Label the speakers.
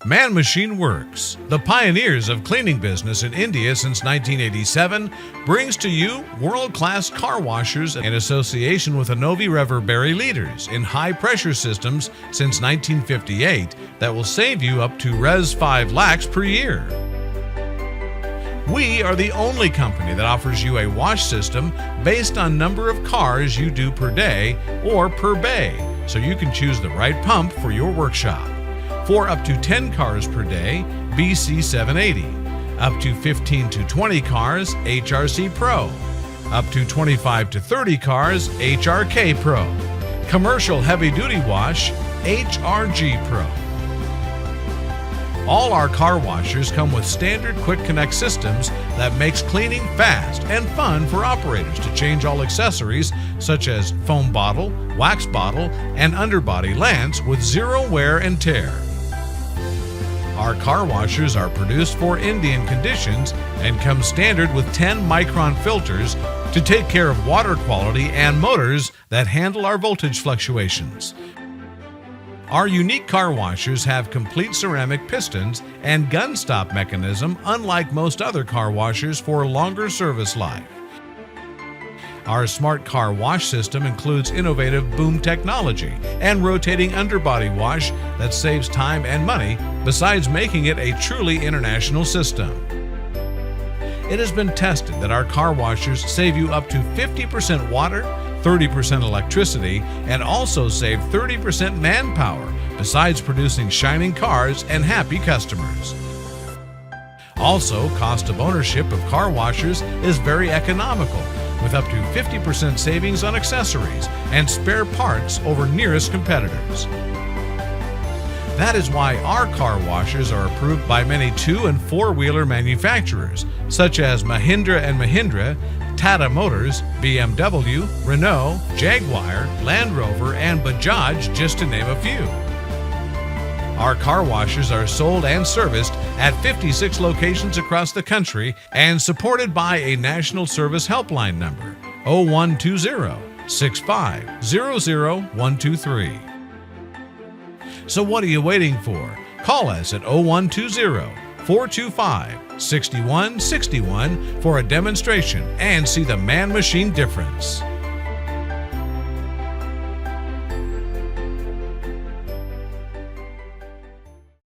Speaker 1: Manmachineworks, the pioneers of cleaning business in India since 1987, brings to you world-class car washers in association with Anovi Reverberry leaders in high-pressure systems since 1958 that will save you up to Rs 5 lakhs per year. We are the only company that offers you a wash system based on number of cars you do per day or per bay, so you can choose the right pump for your workshop. For up to 10 cars per day, BC 780. Up to 15 to 20 cars, HRC Pro. Up to 25 to 30 cars, HRK Pro. Commercial heavy-duty wash, HRG Pro. All our car washers come with standard Quick Connect systems that makes cleaning fast and fun for operators to change all accessories such as foam bottle, wax bottle, and underbody lance with zero wear and tear. Our car washers are produced for Indian conditions and come standard with 10-micron filters to take care of water quality and motors that handle our voltage fluctuations. Our unique car washers have complete ceramic pistons and gun stop mechanism unlike most other car washers for longer service life. Our smart car wash system includes innovative boom technology and rotating underbody wash that saves time and money, besides making it a truly international system. It has been tested that our car washers save you up to 50% water, 30% electricity, and also save 30% manpower, besides producing shining cars and happy customers. Also, cost of ownership of car washers is very economical, with up to 50% savings on accessories and spare parts over nearest competitors. That is why our car washers are approved by many 2- and 4-wheeler manufacturers, such as Mahindra & Mahindra, Tata Motors, BMW, Renault, Jaguar, Land Rover, and Bajaj, just to name a few. Our car washers are sold and serviced at 56 locations across the country and supported by a national service helpline number, 0120-6500-123. So what are you waiting for? Call us at 0120-425-6161 for a demonstration and see the Man Machine difference.